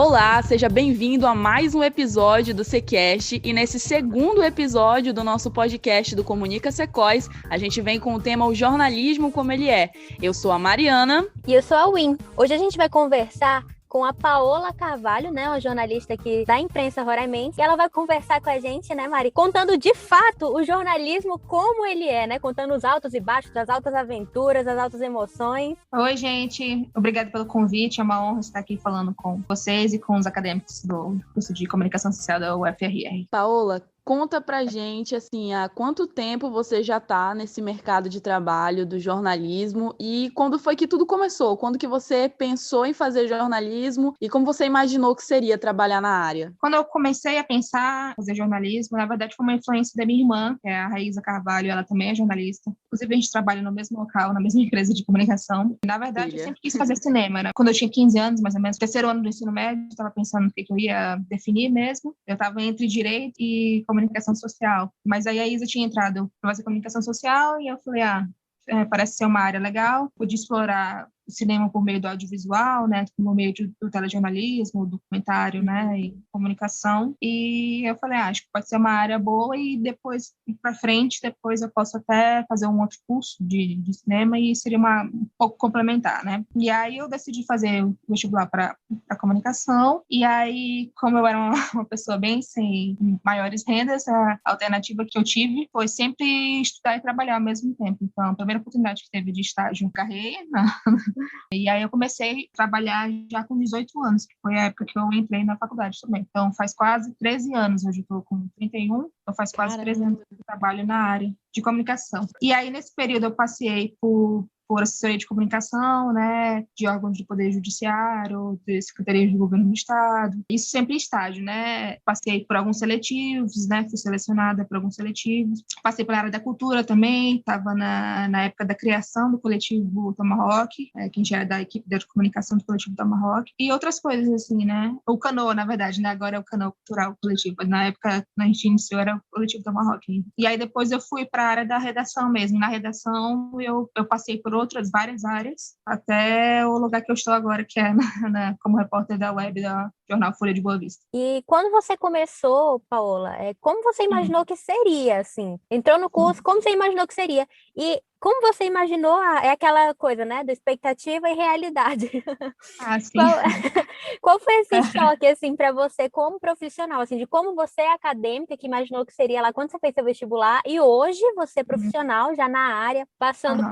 Olá, seja bem-vindo a mais um episódio do Secast, e nesse segundo episódio do nosso podcast do Comunica Secós, a gente vem com o tema O Jornalismo Como Ele É. Eu sou a Mariana. E eu sou a Win. Hoje a gente vai conversar com a Paola Carvalho, né, uma jornalista aqui da imprensa roraimense, e ela vai conversar com a gente, né, Mari, contando de fato o jornalismo como ele é, né, contando os altos e baixos, as altas aventuras, as altas emoções. Oi, gente, obrigada pelo convite, é uma honra estar aqui falando com vocês e com os acadêmicos do curso de Comunicação Social da UFRR. Paola, conta pra gente, assim, há quanto tempo você já tá nesse mercado de trabalho do jornalismo e quando foi que tudo começou? Quando que você pensou em fazer jornalismo e como você imaginou que seria trabalhar na área? Quando eu comecei a pensar em fazer jornalismo, na verdade foi uma influência da minha irmã, que é a Raíza Carvalho, ela também é jornalista. Inclusive a gente trabalha no mesmo local, na mesma empresa de comunicação. Na verdade, eu sempre quis fazer cinema, né? Quando eu tinha 15 anos, mais ou menos, terceiro ano do ensino médio, eu estava pensando no que eu ia definir mesmo. Eu estava entre direito e comunicação social. Mas aí a Isa tinha entrado para fazer comunicação social e eu falei, parece ser uma área legal, podia explorar o cinema por meio do audiovisual, né, por meio do telejornalismo, documentário, né, e comunicação. E eu falei, acho que pode ser uma área boa e depois, para frente, depois eu posso até fazer um outro curso de cinema e seria um pouco complementar, né. E aí eu decidi fazer o vestibular para comunicação e aí, como eu era uma pessoa bem sem maiores rendas, a alternativa que eu tive foi sempre estudar e trabalhar ao mesmo tempo. Então, a primeira oportunidade que teve de estágio, carreira, e aí eu comecei a trabalhar já com 18 anos, que foi a época que eu entrei na faculdade também. Então faz quase 13 anos, hoje eu estou com 31, então faz quase 13 anos que eu trabalho na área de comunicação. E aí nesse período eu passei por assessoria de comunicação, né, de órgãos de poder judiciário, de secretarias de governo do estado, isso sempre em estágio, né, passei por alguns seletivos, né, fui selecionada por alguns seletivos, passei pela área da cultura também, estava na época da criação do coletivo Tomahawk, que a gente era da equipe de comunicação do coletivo Tomahawk, e outras coisas assim, né, o Canoa, na verdade, né, agora é o Canoa Cultural Coletivo, na época, quando a gente iniciou, era o coletivo Tomahawk, e aí depois eu fui para a área da redação mesmo, na redação eu passei por várias áreas, até o lugar que eu estou agora, que é como repórter da web da jornal Folha de Boa Vista. E quando você começou, Paola, como você imaginou que seria, assim? Entrou no curso, como você imaginou que seria? E como você imaginou, é aquela coisa, né, da expectativa e realidade. Sim. Qual foi esse choque, assim, para você como profissional, assim, de como você é acadêmica, que imaginou que seria lá quando você fez seu vestibular, e hoje você é profissional, já na área, passando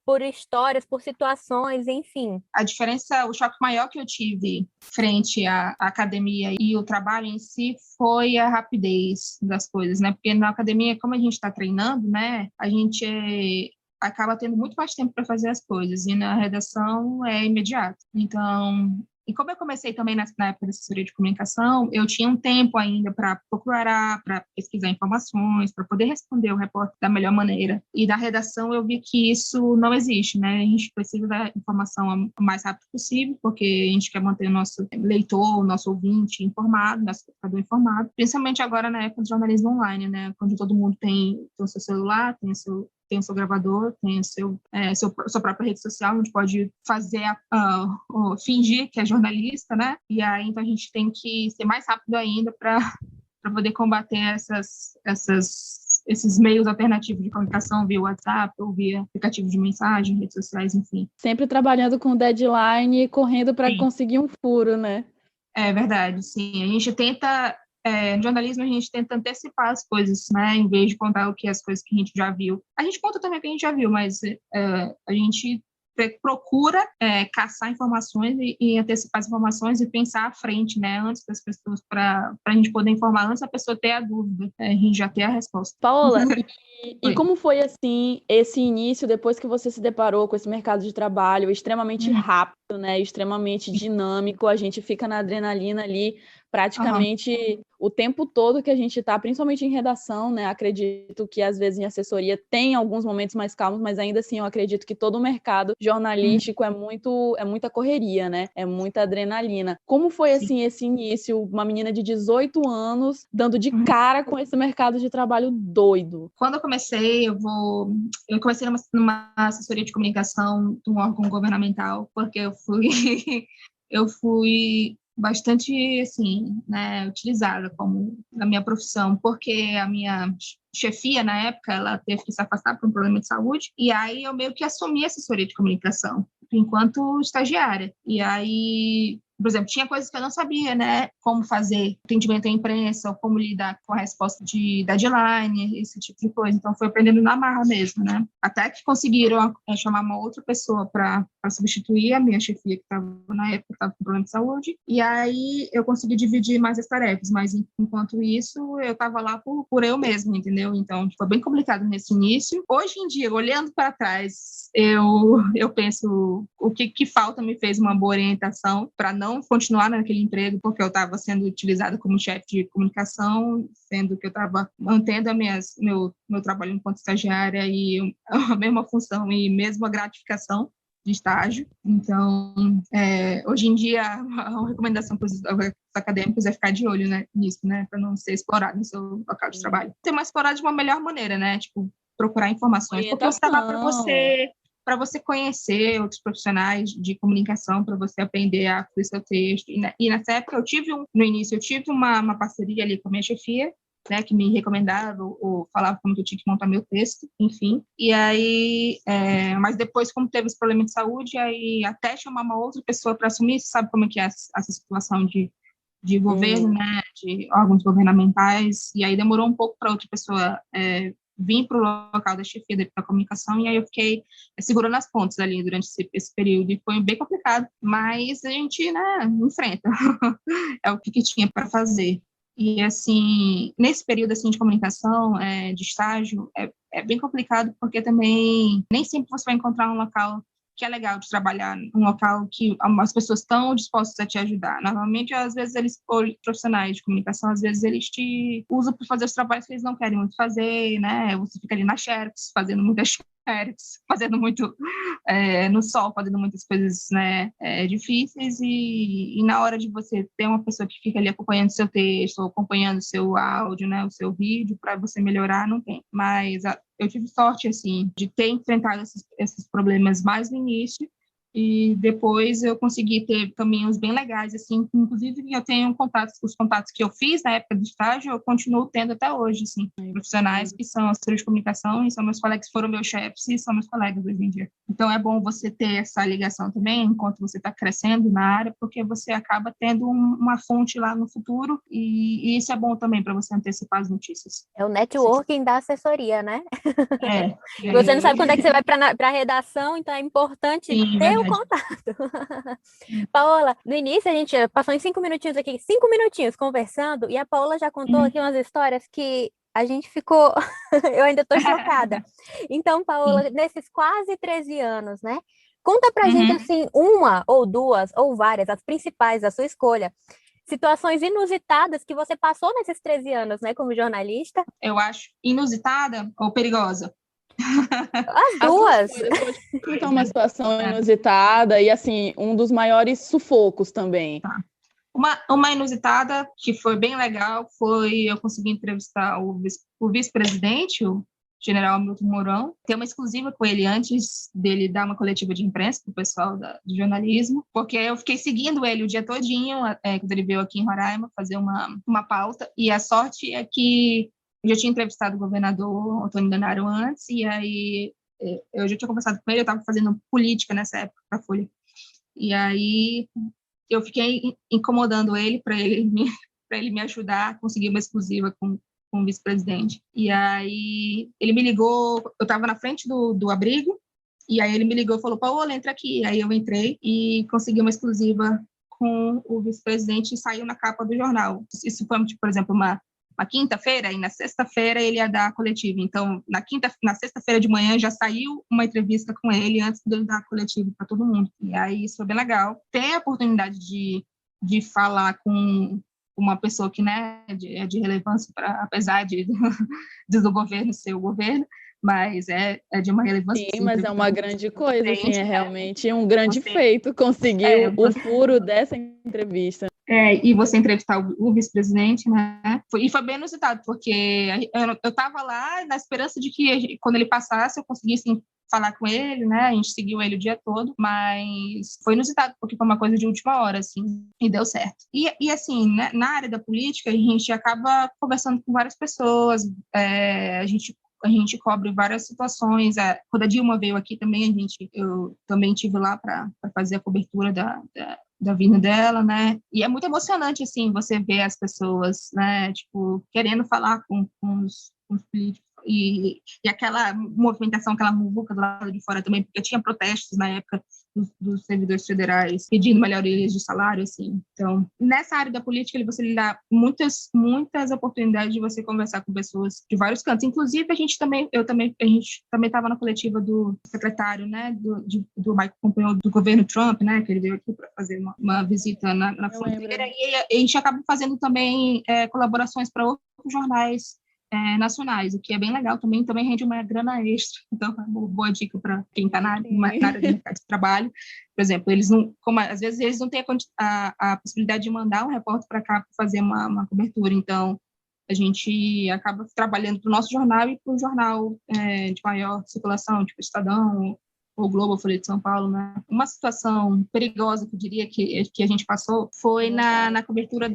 por histórias, por situações, enfim. A diferença, o choque maior que eu tive frente à academia e o trabalho em si foi a rapidez das coisas, né? Porque na academia, como a gente está treinando, né? A gente acaba tendo muito mais tempo para fazer as coisas e na redação é imediato. Então, e como eu comecei também na época da assessoria de comunicação, eu tinha um tempo ainda para procurar, para pesquisar informações, para poder responder o repórter da melhor maneira. E na redação eu vi que isso não existe, né? A gente precisa da informação o mais rápido possível, porque a gente quer manter o nosso leitor, o nosso ouvinte informado, nosso espectador informado, principalmente agora na época do jornalismo online, né? Onde todo mundo tem o seu celular, tem o seu gravador, tem sua própria rede social, onde pode fazer, fingir que é jornalista, né? E aí, então, a gente tem que ser mais rápido ainda para poder combater esses meios alternativos de comunicação via WhatsApp ou via aplicativo de mensagem, redes sociais, enfim. Sempre trabalhando com deadline e correndo para conseguir um furo, né? É verdade, sim. A gente tenta... no jornalismo, a gente tenta antecipar as coisas, né? Em vez de contar as coisas que a gente já viu. A gente conta também o que a gente já viu, mas a gente procura caçar informações e antecipar as informações e pensar à frente, né? Antes das pessoas, para a gente poder informar antes da pessoa ter a dúvida, a gente já ter a resposta. Paola, e como foi, assim, esse início, depois que você se deparou com esse mercado de trabalho extremamente rápido, né? Extremamente dinâmico, a gente fica na adrenalina ali praticamente o tempo todo que a gente está, principalmente em redação, né? Acredito que às vezes em assessoria tem alguns momentos mais calmos, mas ainda assim eu acredito que todo o mercado jornalístico é muita correria, né? É muita adrenalina. Como foi, assim, esse início? Uma menina de 18 anos dando de cara com esse mercado de trabalho doido. Quando eu comecei, eu comecei numa assessoria de comunicação de um órgão governamental, porque eu fui bastante, assim, né, utilizada como na minha profissão, porque a minha chefia, na época, ela teve que se afastar por um problema de saúde, e aí eu meio que assumi a assessoria de comunicação, enquanto estagiária. E aí, por exemplo, tinha coisas que eu não sabia, né? Como fazer atendimento à imprensa, ou como lidar com a resposta de deadline, esse tipo de coisa. Então, foi aprendendo na marra mesmo, né? Até que conseguiram chamar uma outra pessoa para substituir a minha chefia, que estava na época estava com problema de saúde. E aí, eu consegui dividir mais as tarefas, mas enquanto isso, eu estava lá por eu mesma, entendeu? Então, foi bem complicado nesse início. Hoje em dia, olhando para trás, eu penso o que falta me fez uma boa orientação para não continuar naquele emprego, porque eu estava sendo utilizada como chefe de comunicação, sendo que eu estava mantendo meu trabalho enquanto estagiária e a mesma função e mesma gratificação de estágio. Então, hoje em dia, a recomendação para os acadêmicos é ficar de olho, né, nisso, né, para não ser explorado no seu local de trabalho. Ser mais explorado de uma melhor maneira, né, tipo, procurar informações, porque você estava para você conhecer outros profissionais de comunicação, para você aprender a fluir seu texto. E nessa época, no início, eu tive uma parceria ali com a minha chefia, né, que me recomendava ou falava como que eu tinha que montar meu texto, enfim. E aí, mas depois, como teve esse problema de saúde, aí até chamar uma outra pessoa para assumir, você sabe como é que é essa situação de governo, né, de órgãos governamentais, e aí demorou um pouco para outra pessoa vir para o local da chefia da comunicação, e aí eu fiquei segurando as pontas ali durante esse período, e foi bem complicado, mas a gente, né, enfrenta. É o que tinha para fazer. E, assim, nesse período, assim, de comunicação, de estágio, é bem complicado, porque também nem sempre você vai encontrar um local que é legal de trabalhar, um local que as pessoas estão dispostas a te ajudar. Normalmente, às vezes, profissionais de comunicação, às vezes eles te usam para fazer os trabalhos que eles não querem muito fazer, né? Você fica ali na xerox, fazendo muitas xerox, fazendo muito no sol, fazendo muitas coisas, né, difíceis, e na hora de você ter uma pessoa que fica ali acompanhando o seu texto, ou acompanhando o seu áudio, né, o seu vídeo, para você melhorar, não tem. Mas eu tive sorte, assim, de ter enfrentado esses problemas mais no início, e depois eu consegui ter caminhos bem legais, assim, inclusive eu tenho os contatos que eu fiz na época do estágio, eu continuo tendo até hoje, assim, profissionais que são assessores de comunicação e são meus colegas, foram meus chefes e são meus colegas hoje em dia. Então é bom você ter essa ligação também, enquanto você está crescendo na área, porque você acaba tendo uma fonte lá no futuro, e isso é bom também para você antecipar as notícias. É o networking da assessoria, né? E você não sabe quando é que você vai para a redação, então é importante ter o contato. Paola, no início a gente passou em 5 minutinhos conversando, e a Paola já contou aqui umas histórias que a gente ficou... eu ainda estou chocada. Então, Paola, nesses quase 13 anos, né? Conta pra gente, assim, uma ou duas ou várias, as principais da sua escolha, situações inusitadas que você passou nesses 13 anos, né, como jornalista. Eu acho inusitada ou perigosa? As duas. Pode contar uma situação inusitada e, assim, um dos maiores sufocos também. Tá. Uma inusitada que foi bem legal foi eu conseguir entrevistar o vice-presidente, o general Hamilton Mourão, ter uma exclusiva com ele antes dele dar uma coletiva de imprensa para o pessoal do jornalismo, porque eu fiquei seguindo ele o dia todinho, quando ele veio aqui em Roraima fazer uma pauta, e a sorte é que eu já tinha entrevistado o governador Antônio Denaro antes, e aí eu já tinha conversado com ele, eu estava fazendo política nessa época para a Folha, e aí eu fiquei incomodando ele para ele me ajudar a conseguir uma exclusiva com o vice-presidente. E aí ele me ligou, eu estava na frente do abrigo, e aí ele me ligou e falou, Paola, entra aqui. Aí eu entrei e consegui uma exclusiva com o vice-presidente e saiu na capa do jornal. Isso foi, tipo, por exemplo, uma quinta-feira, e na sexta-feira ele ia dar a coletiva. Então, na sexta-feira de manhã já saiu uma entrevista com ele antes dele dar a coletiva para todo mundo. E aí isso foi bem legal. Ter a oportunidade de falar com uma pessoa que, né, é de relevância, apesar do governo ser o governo, mas é de uma relevância. Sim, mas é uma grande coisa, assim, é realmente um grande feito conseguir o furo dessa entrevista. E você entrevistar o vice-presidente, né? E foi bem inusitado, porque eu estava lá na esperança de que, quando ele passasse, eu conseguisse falar com ele, né? A gente seguiu ele o dia todo, mas foi inusitado, porque foi uma coisa de última hora, assim, e deu certo. E assim, né, na área da política, a gente acaba conversando com várias pessoas, a gente cobre várias situações. Quando a Dilma veio aqui também, eu também estive lá para fazer a cobertura da vinda dela, né? E é muito emocionante, assim, você ver as pessoas, né, tipo, querendo falar com os políticos. E aquela movimentação, aquela muvuca do lado de fora também, porque tinha protestos na época dos servidores federais pedindo melhorias de salário, assim. Então, nessa área da política, você lhe dá muitas oportunidades de você conversar com pessoas de vários cantos. Inclusive, a gente também estava na coletiva do secretário, né, do Mike Pompeo, do governo Trump, né, que ele veio aqui para fazer uma visita na fronteira. E a gente acaba fazendo também colaborações para outros jornais nacionais, o que é bem legal também rende uma grana extra. Então, é uma boa dica para quem está na área de mercado de trabalho. Por exemplo, eles não, às vezes eles não têm a possibilidade de mandar um repórter para cá para fazer uma cobertura. Então, a gente acaba trabalhando para o nosso jornal e para o jornal de maior circulação, tipo Estadão, o Globo, Folha de São Paulo, né? Uma situação perigosa, que eu diria, que a gente passou foi na cobertura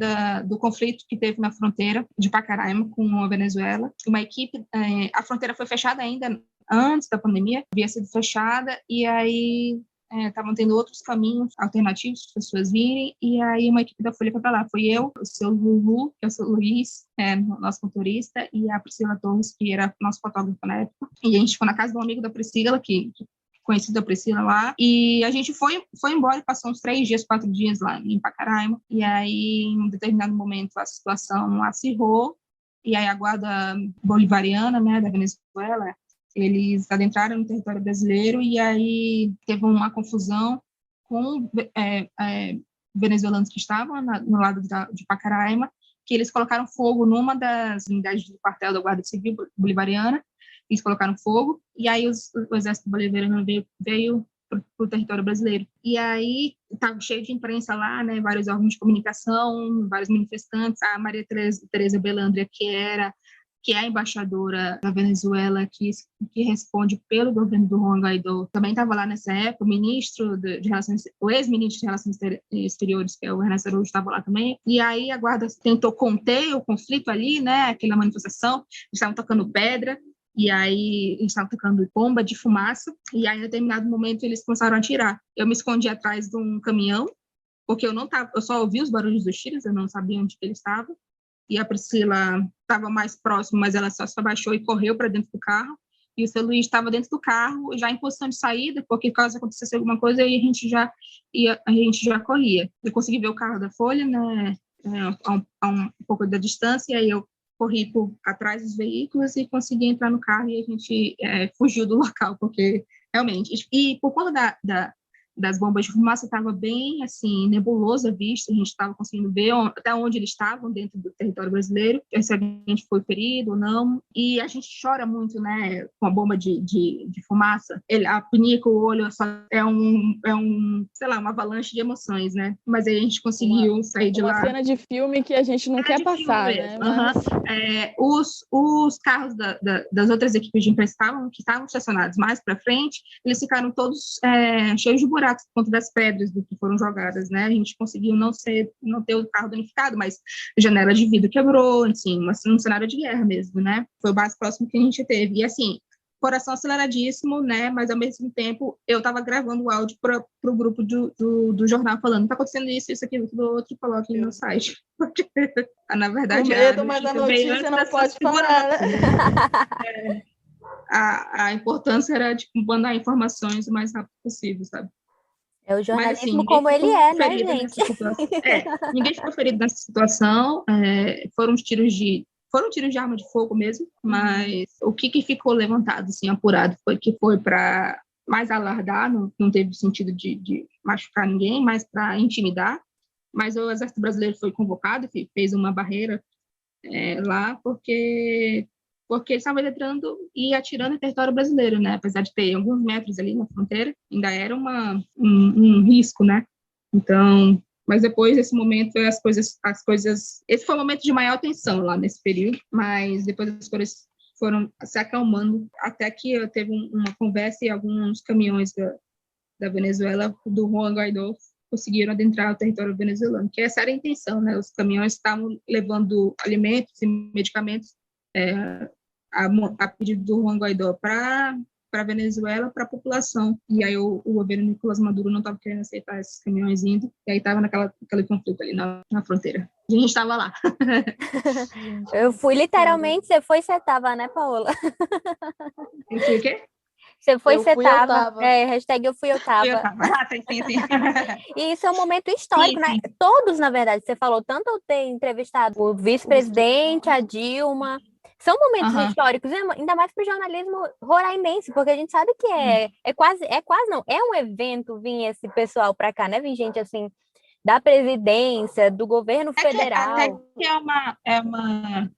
do conflito que teve na fronteira de Pacaraima com a Venezuela. Uma equipe, a fronteira foi fechada ainda antes da pandemia, havia sido fechada, e aí estavam tendo outros caminhos alternativos para as pessoas virem, e aí uma equipe da Folha foi para lá. Foi eu, o seu Lulu, que é o seu Luiz, nosso motorista, e a Priscila Torres, que era nosso fotógrafo na época. E a gente foi na casa de um amigo da Priscila, que conhecida a Priscila lá, e a gente foi embora e passou uns 3 dias, 4 dias lá em Pacaraima, e aí, em um determinado momento, a situação acirrou, e aí a guarda bolivariana, né, da Venezuela, eles adentraram no território brasileiro, e aí teve uma confusão com venezuelanos que estavam no lado de Pacaraima, que eles colocaram fogo numa das unidades do quartel da Guarda Civil Bolivariana. Eles colocaram fogo, e aí o exército bolivariano veio para o território brasileiro. E aí estava cheio de imprensa lá, né, vários órgãos de comunicação, vários manifestantes. A Maria Tereza Belândria, que é a embaixadora da Venezuela, que responde pelo governo do Juan Guaidó, também estava lá nessa época. O ex-ministro de Relações Exteriores, que é o Ernesto Araújo, estava lá também. E aí a guarda tentou conter o conflito ali, né, aquela manifestação. Eles estavam tocando pedra, e aí eles estavam tocando bomba de fumaça, e aí, em determinado momento, eles começaram a atirar. Eu me escondi atrás de um caminhão, porque eu só ouvi os barulhos dos tiros, eu não sabia onde ele estava, e a Priscila estava mais próxima, mas ela só se abaixou e correu para dentro do carro, e o seu Luiz estava dentro do carro, já em posição de saída, porque caso acontecesse alguma coisa, aí a gente já corria. Eu consegui ver o carro da Folha, né, a um pouco da distância, e aí eu corri atrás dos veículos e consegui entrar no carro, e a gente fugiu do local, porque realmente... E por conta das bombas de fumaça, estava bem, assim, nebulosa a vista, a gente estava conseguindo ver até onde eles estavam dentro do território brasileiro, se a gente foi ferido ou não, e a gente chora muito, né, com a bomba de fumaça, a pinica, o olho, sei lá, uma avalanche de emoções, né, mas aí a gente conseguiu sair de lá. Uma cena de filme que a gente não quer passar, né? Mas... os carros das outras equipes de imprensa que estavam estacionados mais para frente, eles ficaram todos cheios de buracos por conta das pedras do que foram jogadas, né? A gente conseguiu não ter o carro danificado, mas janela de vidro quebrou, assim, um cenário de guerra mesmo, né? Foi o mais próximo que a gente teve. E, assim, coração aceleradíssimo, né? Mas, ao mesmo tempo, eu estava gravando o áudio para o grupo do jornal, falando: tá acontecendo isso, aquilo, tudo outro, coloque no site. Porque, na verdade, mas a notícia não pode falar, né? A importância era, tipo, mandar informações o mais rápido possível, sabe? É o jornalismo, mas, assim, como ele é, né, gente? Ninguém ficou ferido nessa situação. Foram tiros de arma de fogo mesmo, mas o que ficou levantado, assim, apurado, foi para mais alardar, não teve sentido de machucar ninguém, mas para intimidar. Mas o Exército Brasileiro foi convocado, fez uma barreira lá, porque eles estavam entrando e atirando em território brasileiro, né? Apesar de ter alguns metros ali na fronteira, ainda era um risco, né? Então, mas depois desse momento, as coisas... Esse foi o momento de maior tensão lá nesse período, mas depois as coisas foram se acalmando até que teve uma conversa e alguns caminhões da Venezuela, do Juan Guaidó, conseguiram adentrar o território venezuelano, que essa era a intenção, né? Os caminhões estavam levando alimentos e medicamentos a pedido do Juan Guaidó para a Venezuela, para a população. E aí o governo Nicolás Maduro não estava querendo aceitar esses caminhões indo, e aí estava aquele conflito ali na fronteira. E a gente estava lá. Eu fui literalmente, você foi e você tava, né, Paola? Eu fui o quê? Você foi, Eu você fui, eu tava. tava. Hashtag eu fui, eu tava. Eu tava. Sim. E isso é um momento histórico, Sim. né? Todos, na verdade, você falou, tanto eu ter entrevistado o vice-presidente, a Dilma, são momentos históricos, ainda mais para o jornalismo roraimense, porque a gente sabe que é quase não, é um evento vir esse pessoal para cá, né? Vir gente assim da presidência, do governo federal. Até que é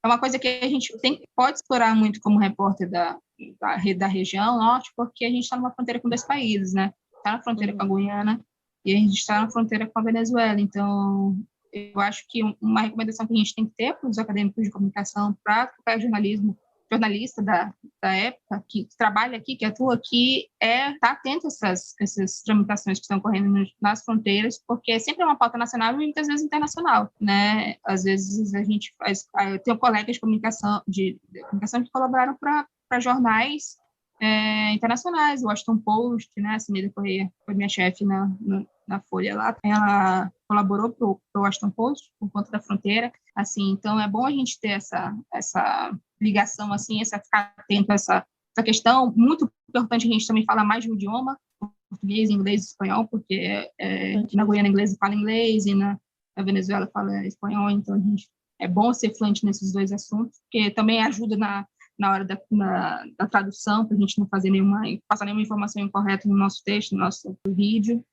uma coisa que a gente pode explorar muito como repórter da região norte, porque a gente está numa fronteira com 2 países, né? Está na fronteira com a Guiana e a gente está na fronteira com a Venezuela. Então, eu acho que uma recomendação que a gente tem que ter para os acadêmicos de comunicação, para qualquer jornalista da época, que trabalha aqui, que atua aqui, estar atento a essas tramitações que estão ocorrendo nas fronteiras, porque sempre é uma pauta nacional e muitas vezes internacional, né? Às vezes a gente eu tenho colegas de comunicação que colaboraram para jornais internacionais, o Washington Post, né? A Cineida Correia foi minha chefe na Folha lá, ela colaborou para o Washington Post por conta da fronteira, assim, então é bom a gente ter essa ligação, assim, ficar atento a essa questão. Muito importante a gente também falar mais de um idioma, português, inglês e espanhol, porque na Guiana inglesa fala inglês e na Venezuela fala espanhol, então é bom ser fluente nesses 2 assuntos, porque também ajuda na hora da tradução, para a gente não passar nenhuma informação incorreta no nosso texto, no nosso vídeo.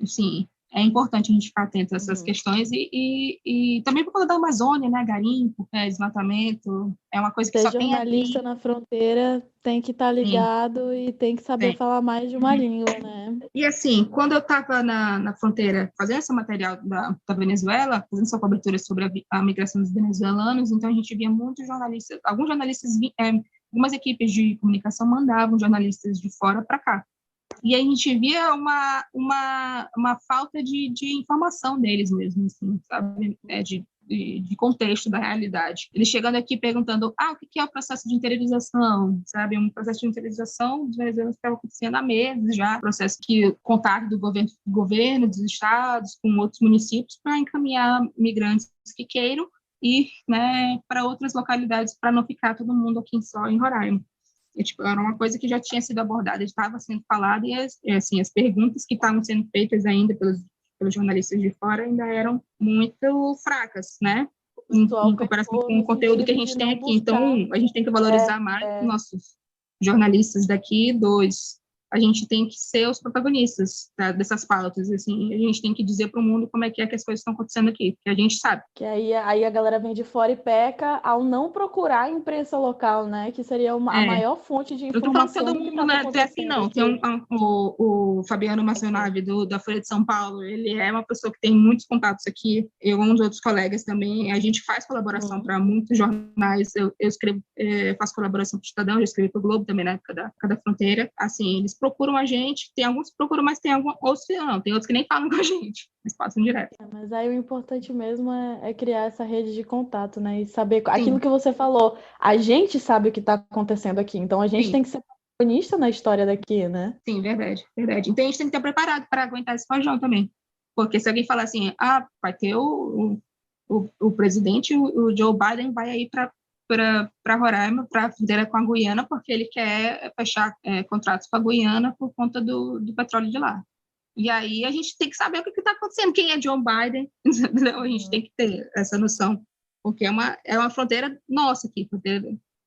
Assim, é importante a gente ficar atento a essas questões e também por conta da Amazônia, né? Garimpo, desmatamento, é uma coisa que só tem aqui. Jornalista na fronteira tem que estar ligado e tem que saber falar mais de uma língua, né? E assim, quando eu estava na fronteira fazendo esse material da Venezuela, fazendo essa cobertura sobre a migração dos venezuelanos, então a gente via muitos jornalistas, algumas equipes de comunicação mandavam jornalistas de fora para cá. E a gente via uma falta de informação deles mesmo, assim, sabe? De contexto da realidade. Eles chegando aqui perguntando, o que é o processo de interiorização, sabe? Um processo de interiorização dos venezuelanos que estava acontecendo há meses já, processo que contato do governo, dos estados, com outros municípios, para encaminhar migrantes que queiram ir, né, para outras localidades, para não ficar todo mundo aqui só em Roraima. Era uma coisa que já tinha sido abordada, estava sendo falada, e as perguntas que estavam sendo feitas ainda pelos jornalistas de fora ainda eram muito fracas, né? Em comparação com o conteúdo que a gente tem aqui. Então, a gente tem que valorizar mais os nossos jornalistas daqui. 2, a gente tem que ser os protagonistas dessas pautas, assim, a gente tem que dizer para o mundo como é que as coisas estão acontecendo aqui, que a gente sabe. Que aí a galera vem de fora e peca ao não procurar a imprensa local, né? Que seria a maior fonte de informação. Eu estou falando que todo mundo não é assim, não. Tem o Fabiano Massionave, da Folha de São Paulo, ele é uma pessoa que tem muitos contatos aqui, eu e uns outros colegas também, a gente faz colaboração para muitos jornais, eu escrevo, faço colaboração para o Estadão, já escrevi para o Globo também na época da fronteira, assim, eles procuram a gente, tem alguns que procuram, mas tem outros que não, tem outros que nem falam com a gente, eles passam direto. Mas aí o importante mesmo é criar essa rede de contato, né, e saber aquilo que você falou, a gente sabe o que está acontecendo aqui, então a gente tem que ser protagonista na história daqui, né? Sim, verdade. Então a gente tem que estar preparado para aguentar esse rojão também, porque se alguém falar assim, vai ter o presidente, o Joe Biden vai aí para Roraima, para a fronteira com a Guiana, porque ele quer fechar contratos com a Guiana por conta do petróleo de lá. E aí a gente tem que saber o que está acontecendo, quem é Joe Biden, entendeu? A gente tem que ter essa noção, porque é uma fronteira nossa aqui,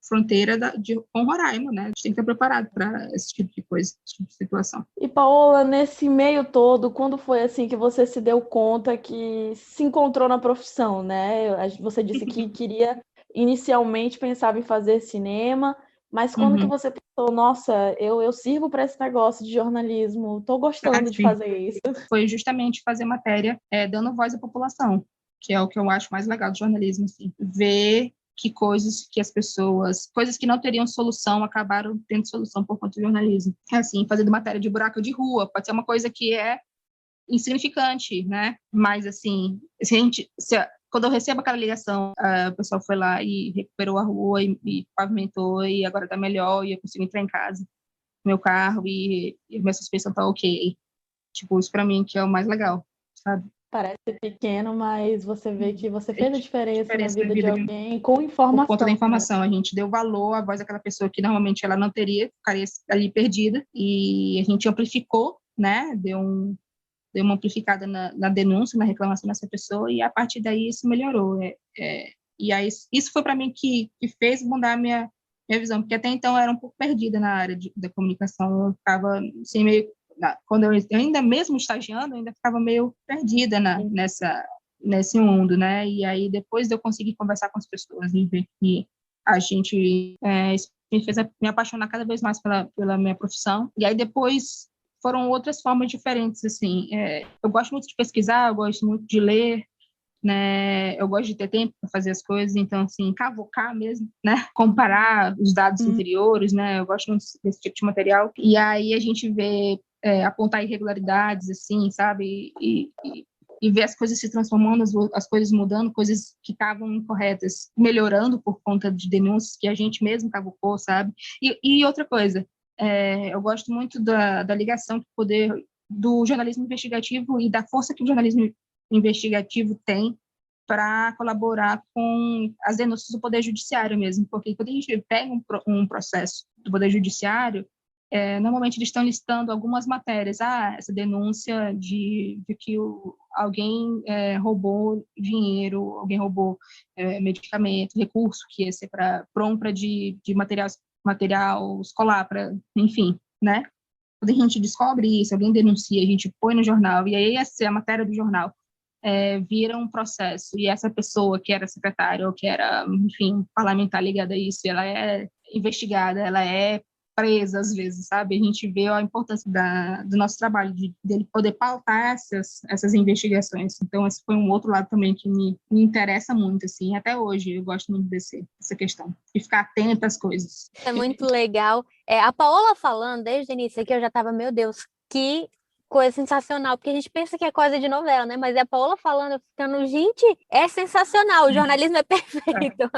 fronteira com Roraima, né? A gente tem que estar preparado para esse tipo de coisa, esse tipo de situação. E, Paola, nesse meio todo, quando foi assim que você se deu conta que se encontrou na profissão, né? Você disse que queria, inicialmente, pensava em fazer cinema, mas quando que você pensou, nossa, eu sirvo para esse negócio de jornalismo, estou gostando de fazer isso? Foi justamente fazer matéria dando voz à população, que é o que eu acho mais legal do jornalismo, assim, ver que coisas que não teriam solução, acabaram tendo solução por conta do jornalismo. É assim, fazendo matéria de buraco de rua, pode ser uma coisa que é insignificante, né? Mas, assim, quando eu recebo aquela ligação, o pessoal foi lá e recuperou a rua e pavimentou, e agora tá melhor, e eu consigo entrar em casa com meu carro, e minha suspensão tá ok. Tipo, isso pra mim que é o mais legal, sabe? Parece pequeno, mas você vê que você fez a diferença na Na vida de vida alguém com por conta da informação, né? informação. A gente deu valor à voz daquela pessoa que normalmente ela não teria, ficaria ali perdida, e a gente amplificou, né? Deu uma amplificada na denúncia, na reclamação dessa pessoa, e a partir daí isso melhorou. E aí, isso foi para mim que fez mudar a minha visão, porque até então eu era um pouco perdida na área da comunicação, eu ficava assim, meio... Quando eu ainda mesmo estagiando, eu ainda ficava meio perdida nesse mundo, né? E aí, depois de eu conseguir conversar com as pessoas e ver que a gente... isso me fez me apaixonar cada vez mais pela minha profissão. E aí, depois foram outras formas diferentes, assim. Eu gosto muito de pesquisar, eu gosto muito de ler, né? Eu gosto de ter tempo para fazer as coisas, então, assim, cavocar mesmo, né? Comparar os dados anteriores, né? Eu gosto muito desse tipo de material. E aí a gente vê, apontar irregularidades, assim, sabe? E ver as coisas se transformando, as coisas mudando, coisas que estavam incorretas, melhorando por conta de denúncias que a gente mesmo cavocou, sabe? E outra coisa, eu gosto muito da ligação do poder do jornalismo investigativo e da força que o jornalismo investigativo tem para colaborar com as denúncias do Poder Judiciário mesmo, porque quando a gente pega um processo do Poder Judiciário, normalmente eles estão listando algumas matérias, essa denúncia de que alguém roubou dinheiro, alguém roubou medicamento, recurso que ia ser para compra de material escolar, enfim, né? Quando a gente descobre isso, alguém denuncia, a gente põe no jornal, e aí essa é a matéria do jornal, vira um processo, e essa pessoa que era secretária ou que era, enfim, parlamentar ligada a isso, ela é investigada, ela é presa às vezes, sabe? A gente vê a importância do nosso trabalho, dele poder pautar essas investigações. Então, esse foi um outro lado também que me interessa muito, assim, até hoje eu gosto muito dessa questão, de ficar atenta às coisas. É muito legal. A Paola falando, desde o início aqui, eu já estava, meu Deus, que coisa sensacional, porque a gente pensa que é coisa de novela, né? Mas a Paola falando, eu ficando, gente, é sensacional, o jornalismo é perfeito.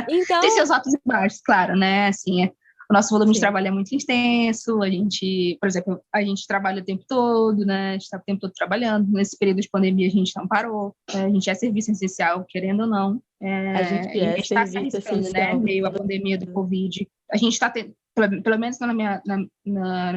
Então... Tem seus altos e baixos, claro, né? Assim, o nosso volume de trabalho é muito extenso, a gente, por exemplo, a gente trabalha o tempo todo, né? A gente está o tempo todo trabalhando. Nesse período de pandemia, a gente não parou. A gente é serviço essencial, querendo ou não. A gente está se arriscando, né? Meio à pandemia do Covid. A gente está tendo, pelo menos na minha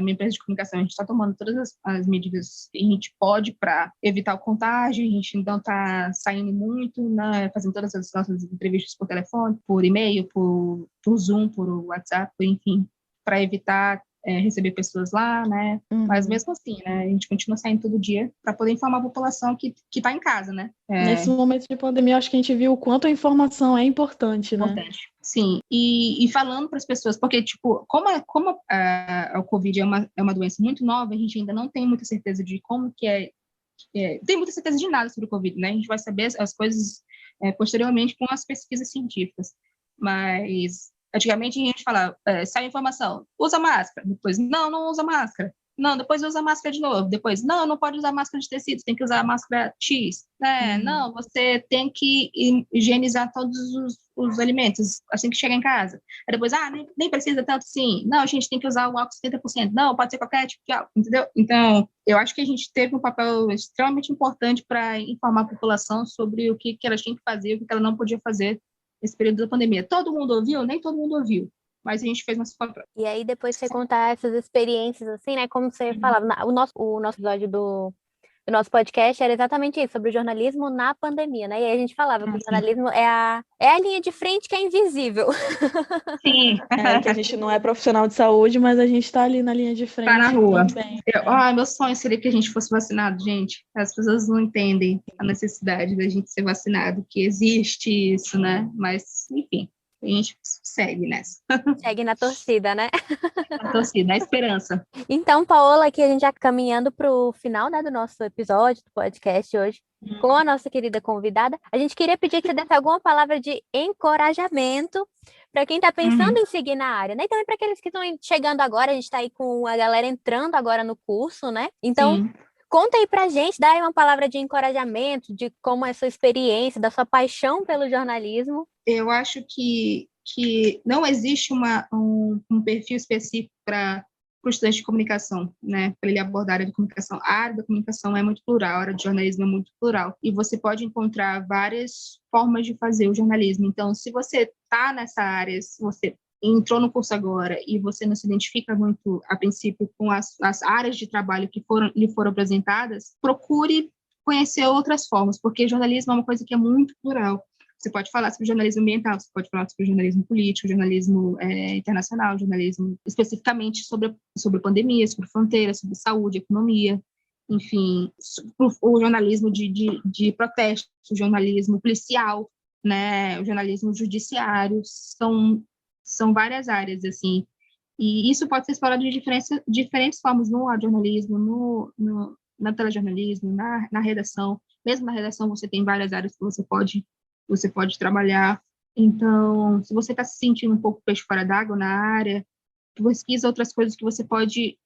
empresa de comunicação, a gente está tomando todas as medidas que a gente pode para evitar o contágio, a gente não está saindo muito, né, fazendo todas as nossas entrevistas por telefone, por e-mail, por Zoom, por WhatsApp, enfim, para evitar receber pessoas lá, né? Mas mesmo assim, né, a gente continua saindo todo dia para poder informar a população que está em casa, né? Nesse momento de pandemia, acho que a gente viu o quanto a informação é importante, né? Importante. Sim, e falando para as pessoas, porque, tipo, como o Covid é uma doença muito nova, a gente ainda não tem muita certeza de como que tem muita certeza de nada sobre o Covid, né? A gente vai saber as coisas posteriormente com as pesquisas científicas, mas antigamente a gente falava, sai a informação, usa máscara, depois, não usa máscara, não, depois usa máscara de novo, depois, não pode usar máscara de tecido, tem que usar máscara X, né? Não, você tem que higienizar todos os alimentos assim que chega em casa. Aí depois, nem precisa tanto assim, não, a gente tem que usar o álcool 70%, não, pode ser qualquer tipo de álcool, entendeu? Então, eu acho que a gente teve um papel extremamente importante para informar a população sobre o que ela tinha que fazer, o que ela não podia fazer nesse período da pandemia. Todo mundo ouviu? Nem todo mundo ouviu. Mas a gente fez nosso papel. E aí, depois você contar essas experiências, assim, né? Como você falava, o nosso episódio do nosso podcast era exatamente isso, sobre o jornalismo na pandemia, né? E aí a gente falava que o jornalismo é a linha de frente que é invisível. Sim. Que a gente não é profissional de saúde, mas a gente está ali na linha de frente. Tá na rua. Também, meu sonho seria que a gente fosse vacinado, gente. As pessoas não entendem a necessidade da gente ser vacinado, que existe isso, né? Mas, enfim. A gente segue nessa. Segue na torcida, né? Na torcida, na esperança. Então, Paola, aqui a gente já caminhando para o final, né, do nosso episódio, do podcast hoje, com a nossa querida convidada, a gente queria pedir que você desse alguma palavra de encorajamento para quem está pensando em seguir na área, né? E também para aqueles que estão chegando agora, a gente está aí com a galera entrando agora no curso, né? Então, Sim. conta aí pra gente, dá aí uma palavra de encorajamento, de como é a sua experiência, da sua paixão pelo jornalismo. Eu acho que não existe um perfil específico para o estudante de comunicação, né? Para ele abordar a área de comunicação. A área da comunicação é muito plural, a área de jornalismo é muito plural. E você pode encontrar várias formas de fazer o jornalismo. Então, se você está nessa área, se você entrou no curso agora e você não se identifica muito, a princípio, com as áreas de trabalho que lhe foram apresentadas, procure conhecer outras formas, porque jornalismo é uma coisa que é muito plural. Você pode falar sobre jornalismo ambiental, você pode falar sobre jornalismo político, jornalismo internacional, jornalismo especificamente sobre pandemia, sobre fronteiras, sobre saúde, economia, enfim, o jornalismo de protesto, o jornalismo policial, né, o jornalismo judiciário, são várias áreas, assim, e isso pode ser explorado de diferentes formas no jornalismo, no telejornalismo, na redação. Mesmo na redação você tem várias áreas que você pode trabalhar. Então, se você está se sentindo um pouco peixe fora d'água na área, pesquisa outras coisas que você pode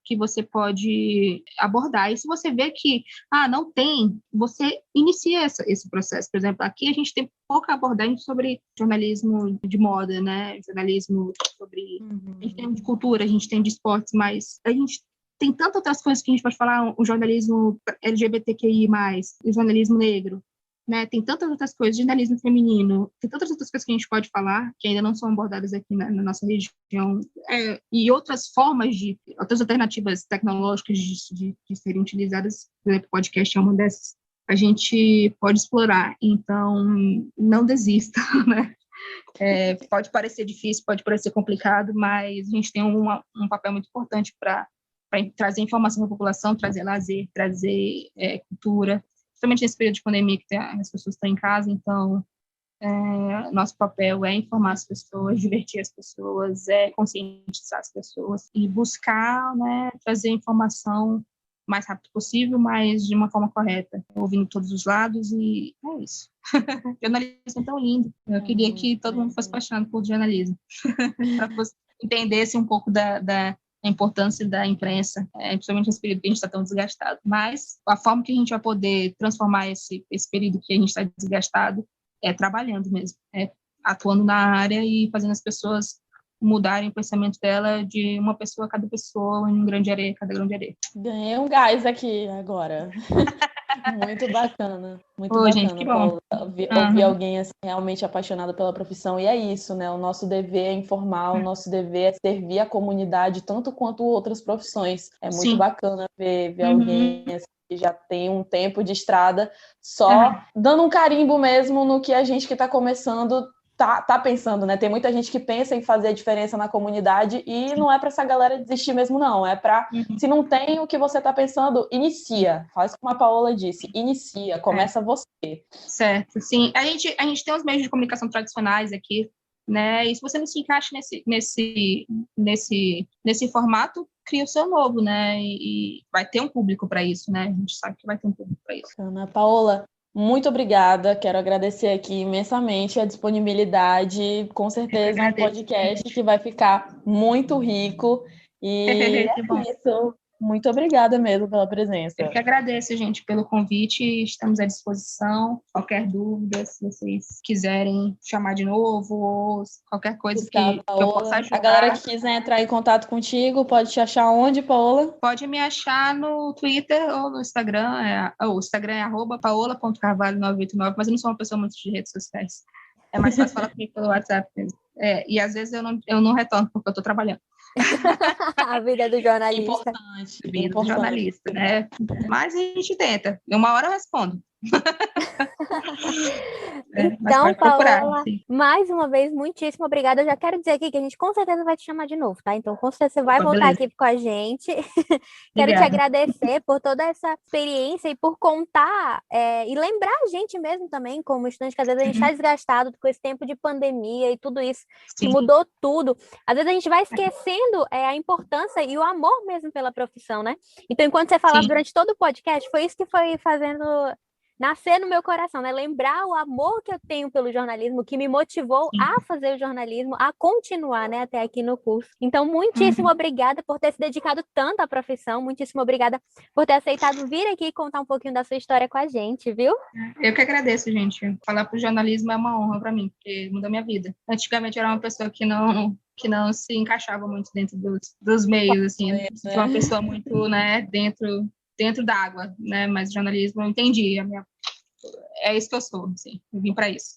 abordar. E se você vê que não tem, você inicia esse processo. Por exemplo, aqui a gente tem pouca abordagem sobre jornalismo de moda, né? Jornalismo sobre... A gente tem de cultura, a gente tem de esportes, mas a gente tem tantas outras coisas que a gente pode falar, o jornalismo LGBTQI+, o jornalismo negro, né? Tem tantas outras coisas, jornalismo feminino, tem tantas outras coisas que a gente pode falar, que ainda não são abordadas aqui na nossa região, e outras alternativas tecnológicas de serem utilizadas, por exemplo, o podcast é uma dessas, a gente pode explorar. Então, não desista, né? Pode parecer difícil, pode parecer complicado, mas a gente tem um papel muito importante para trazer informação para a população, trazer lazer, trazer cultura, principalmente nesse período de pandemia que as pessoas estão em casa. Então, nosso papel é informar as pessoas, divertir as pessoas, conscientizar as pessoas e buscar, né, trazer informação o mais rápido possível, mas de uma forma correta, ouvindo todos os lados, e é isso. Jornalismo é tão lindo. Eu queria que todo mundo fosse apaixonado por jornalismo, para que você entendesse um pouco da importância da imprensa, principalmente nesse período que a gente está tão desgastado. Mas a forma que a gente vai poder transformar esse período que a gente está desgastado é trabalhando mesmo, atuando na área e fazendo as pessoas mudarem o pensamento dela de uma pessoa a cada pessoa, em um grão de areia, cada grão de areia. Ganhei um gás aqui agora. Muito bacana, muito bacana, gente, que bom. Paula. Ouvir alguém assim, realmente apaixonado pela profissão, e é isso, né? O nosso dever é informar, o nosso dever é servir a comunidade, tanto quanto outras profissões. É muito Sim. bacana ver alguém assim, que já tem um tempo de estrada, só dando um carimbo mesmo no que a gente que está começando tá pensando, né? Tem muita gente que pensa em fazer a diferença na comunidade e não é para essa galera desistir mesmo, não. É para, se não tem o que você tá pensando, inicia. Faz como a Paola disse, inicia, começa você. Certo, sim. A gente tem os meios de comunicação tradicionais aqui, né? E se você não se encaixa nesse formato, cria o seu novo, né? E vai ter um público para isso, né? A gente sabe que vai ter um público para isso. Ana Paola, muito obrigada, quero agradecer aqui imensamente a disponibilidade, com certeza é um podcast que vai ficar muito rico, e é isso, muito obrigada mesmo pela presença. Eu que agradeço, gente, pelo convite, estamos à disposição, qualquer dúvida, se vocês quiserem chamar de novo, ou qualquer coisa que eu possa ajudar. A galera que quiser entrar em contato contigo, pode te achar onde, Paola? Pode me achar no Twitter ou no Instagram, o Instagram é @paola.carvalho989, mas eu não sou uma pessoa muito de redes sociais, é mais fácil falar comigo pelo WhatsApp mesmo. E às vezes eu não retorno porque eu estou trabalhando. A vida do jornalista. Importante. Do jornalista, né? Mas a gente tenta. Uma hora eu respondo. Então, Paola, mais uma vez, muitíssimo obrigada. Eu já quero dizer aqui que a gente com certeza vai te chamar de novo, tá? Então, com certeza você vai voltar aqui com a gente. Quero te agradecer por toda essa experiência e por contar e lembrar a gente mesmo também, como estudante, que às vezes a gente está desgastado com esse tempo de pandemia e tudo isso, que mudou tudo. Às vezes a gente vai esquecendo a importância e o amor mesmo pela profissão, né? Então, enquanto você falava durante todo o podcast, foi isso que foi fazendo nascer no meu coração, né? Lembrar o amor que eu tenho pelo jornalismo, que me motivou a fazer o jornalismo, a continuar, né, até aqui no curso. Então, muitíssimo obrigada por ter se dedicado tanto à profissão, muitíssimo obrigada por ter aceitado vir aqui e contar um pouquinho da sua história com a gente, viu? Eu que agradeço, gente. Falar pro jornalismo é uma honra para mim, porque mudou minha vida. Antigamente eu era uma pessoa que não se encaixava muito dentro dos meios, assim, uma pessoa muito, né, dentro d'água, né? Mas jornalismo eu entendi. É isso que eu sou, assim. Eu vim para isso.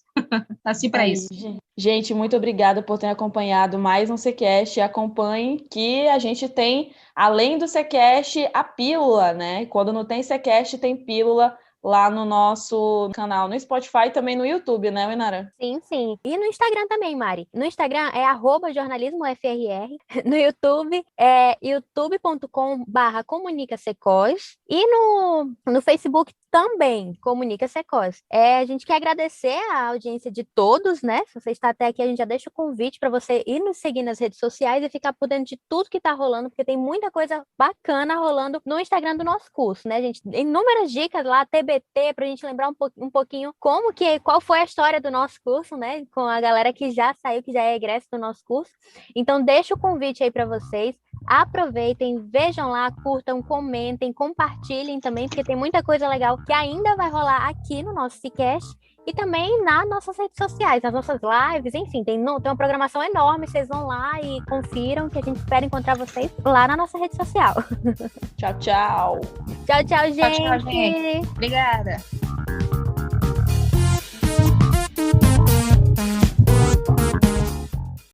Nasci para isso. Gente, muito obrigada por ter acompanhado mais um Secast. Acompanhe que a gente tem, além do Secast, a pílula, né? Quando não tem Secast, tem pílula lá no nosso canal, no Spotify e também no YouTube, né, Inara? Sim, sim. E no Instagram também, Mari. No Instagram é @jornalismofrr. No YouTube é youtube.com/comunicasecos. E no Facebook também, Comunica Secos. A gente quer agradecer a audiência de todos, né? Se você está até aqui, a gente já deixa o convite para você ir nos seguir nas redes sociais e ficar por dentro de tudo que está rolando, porque tem muita coisa bacana rolando no Instagram do nosso curso, né, gente? Inúmeras dicas lá, TBT, para a gente lembrar um pouquinho qual foi a história do nosso curso, né? Com a galera que já saiu, que já é egresso do nosso curso. Então, deixa o convite aí para vocês. Aproveitem, vejam lá, curtam, comentem, compartilhem também, porque tem muita coisa legal que ainda vai rolar aqui no nosso Secast e também nas nossas redes sociais, nas nossas lives, enfim, tem uma programação enorme, vocês vão lá e confiram, que a gente espera encontrar vocês lá na nossa rede social. Tchau, tchau. Tchau, tchau, gente. Tchau, gente. Obrigada.